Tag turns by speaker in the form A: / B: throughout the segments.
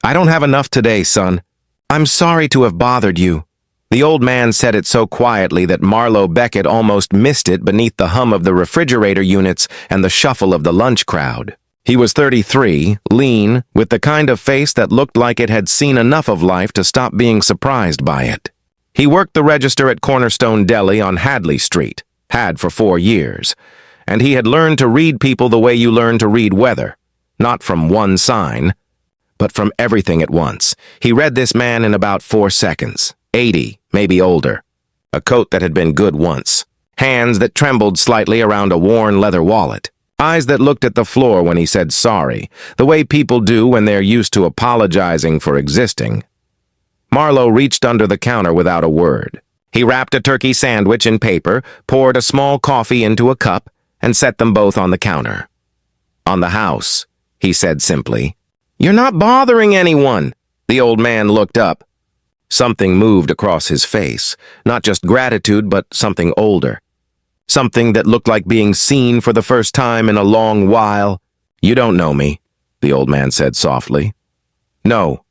A: "I don't have enough today, son. I'm sorry to have bothered you." The old man said it so quietly that Marlowe Beckett almost missed it beneath the hum of the refrigerator units and the shuffle of the lunch crowd. He was 33, lean, with the kind of face that looked like it had seen enough of life to stop being surprised by it. He worked the register at Cornerstone Deli on Hadley Street, had for 4 years, and he had learned to read people the way you learn to read weather, not from one sign, but from everything at once. He read this man in about 4 seconds. 80, maybe older. A coat that had been good once. Hands that trembled slightly around a worn leather wallet. Eyes that looked at the floor when he said sorry, the way people do when they're used to apologizing for existing. Marlowe reached under the counter without a word. He wrapped a turkey sandwich in paper, poured a small coffee into a cup, and set them both on the counter. "On the house," he said simply. "You're not bothering anyone." The old man looked up. Something moved across his face, not just gratitude, but something older. Something that looked like being seen for the first time in a long while. "You don't know me," the old man said softly. "No,"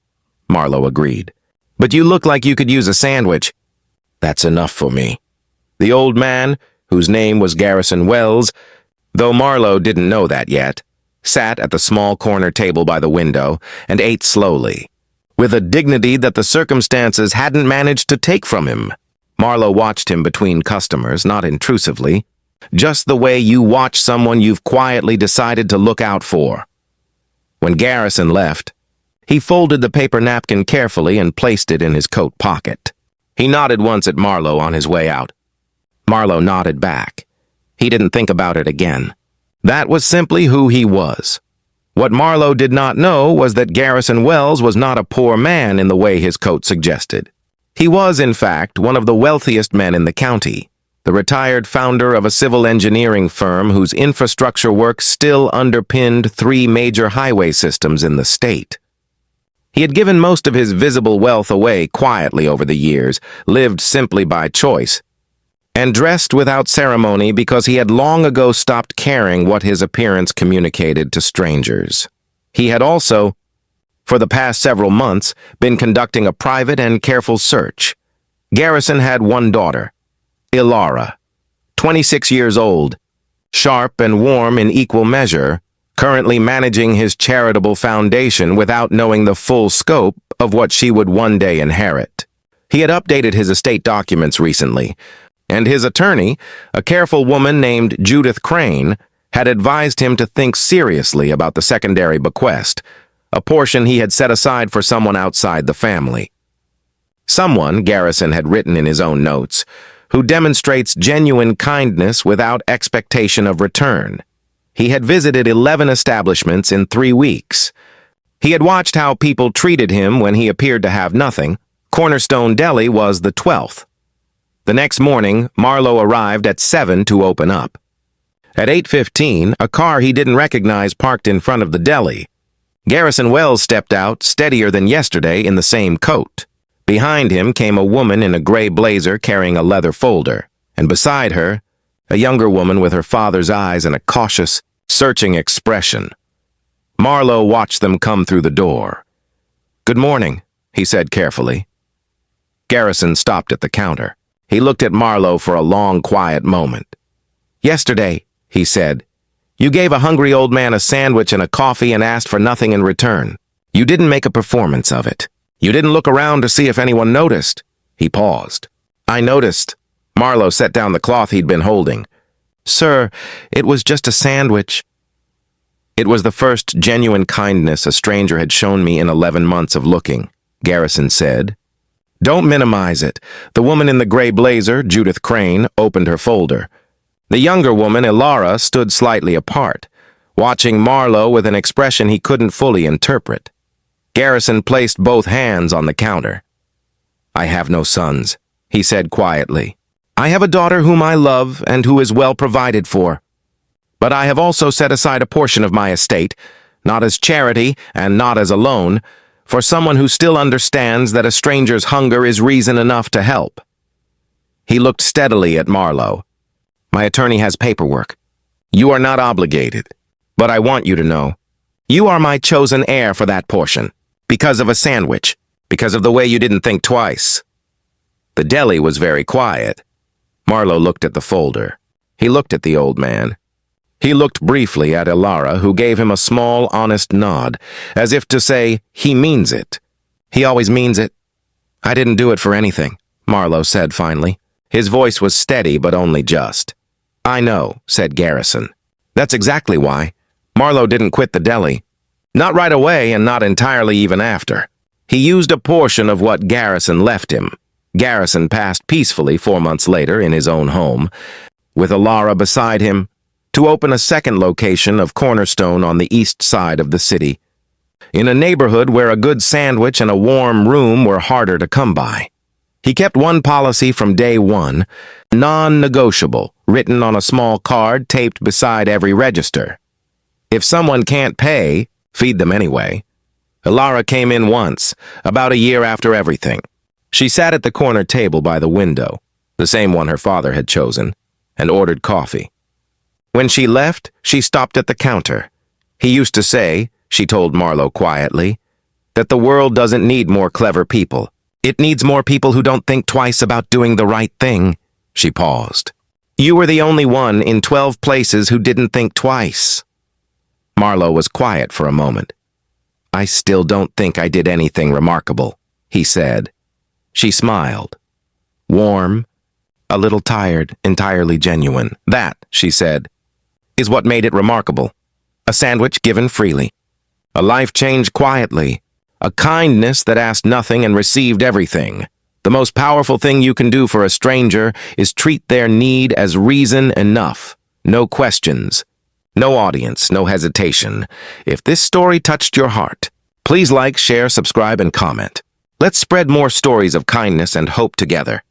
A: Marlowe agreed. "But you look like you could use a sandwich." "That's enough for me." The old man, whose name was Garrison Wells, though Marlowe didn't know that yet, sat at the small corner table by the window and ate slowly, with a dignity that the circumstances hadn't managed to take from him. Marlowe watched him between customers, not intrusively, just the way you watch someone you've quietly decided to look out for. When Garrison left, he folded the paper napkin carefully and placed it in his coat pocket. He nodded once at Marlowe on his way out. Marlowe nodded back. He didn't think about it again. That was simply who he was. What Marlowe did not know was that Garrison Wells was not a poor man in the way his coat suggested. He was, in fact, one of the wealthiest men in the county, the retired founder of a civil engineering firm whose infrastructure work still underpinned 3 major highway systems in the state. He had given most of his visible wealth away quietly over the years, lived simply by choice, and dressed without ceremony because he had long ago stopped caring what his appearance communicated to strangers. He had also, for the past several months, been conducting a private and careful search. Garrison had one daughter, Ilara, 26 years old, sharp and warm in equal measure, currently managing his charitable foundation without knowing the full scope of what she would one day inherit. He had updated his estate documents recently, and his attorney, a careful woman named Judith Crane, had advised him to think seriously about the secondary bequest, a portion he had set aside for someone outside the family. Someone, Garrison had written in his own notes, who demonstrates genuine kindness without expectation of return. He had visited 11 establishments in 3 weeks. He had watched how people treated him when he appeared to have nothing. Cornerstone Deli was the 12th. The next morning, Marlowe arrived at 7 to open up. At 8:15, a car he didn't recognize parked in front of the deli. Garrison Wells stepped out, steadier than yesterday, in the same coat. Behind him came a woman in a gray blazer carrying a leather folder, and beside her, a younger woman with her father's eyes and a cautious, searching expression. Marlowe watched them come through the door. "Good morning," he said carefully. Garrison stopped at the counter. He looked at Marlowe for a long, quiet moment. "Yesterday," he said, "you gave a hungry old man a sandwich and a coffee and asked for nothing in return. You didn't make a performance of it. You didn't look around to see if anyone noticed." He paused. "I noticed." Marlowe set down the cloth he'd been holding. "Sir, it was just a sandwich." It was the first genuine kindness a stranger had shown me in 11 months of looking, Garrison said. "Don't minimize it." The woman in the gray blazer, Judith Crane, opened her folder. The younger woman, Ilara, stood slightly apart, watching Marlowe with an expression he couldn't fully interpret. Garrison placed both hands on the counter. "I have no sons," he said quietly. "I have a daughter whom I love and who is well provided for. But I have also set aside a portion of my estate, not as charity and not as a loan, for someone who still understands that a stranger's hunger is reason enough to help." He looked steadily at Marlowe. "My attorney has paperwork. You are not obligated, but I want you to know. You are my chosen heir for that portion." Because of a sandwich. Because of the way you didn't think twice. The deli was very quiet. Marlowe looked at the folder. He looked at the old man. He looked briefly at Ilara, who gave him a small, honest nod, as if to say, he means it. He always means it. I didn't do it for anything, Marlowe said finally. His voice was steady, but only just. I know, said Garrison. That's exactly why. Marlowe didn't quit the deli. Not right away and not entirely even after. He used a portion of what Garrison left him. Garrison passed peacefully 4 months later in his own home, with Ilara beside him, to open a second location of Cornerstone on the east side of the city, in a neighborhood where a good sandwich and a warm room were harder to come by. He kept one policy from day one, non-negotiable, written on a small card taped beside every register. If someone can't pay, feed them anyway. Ilara came in once, about a year after everything. She sat at the corner table by the window, the same one her father had chosen, and ordered coffee. When she left, she stopped at the counter. He used to say, she told Marlowe quietly, that the world doesn't need more clever people. It needs more people who don't think twice about doing the right thing. She paused. You were the only one in 12 places who didn't think twice. Marlowe was quiet for a moment. I still don't think I did anything remarkable, he said. She smiled. Warm, a little tired, entirely genuine. That, she said, is what made it remarkable. A sandwich given freely. A life changed quietly. A kindness that asked nothing and received everything. The most powerful thing you can do for a stranger is treat their need as reason enough. No questions. No audience, no hesitation. If this story touched your heart, please like, share, subscribe, and comment. Let's spread more stories of kindness and hope together.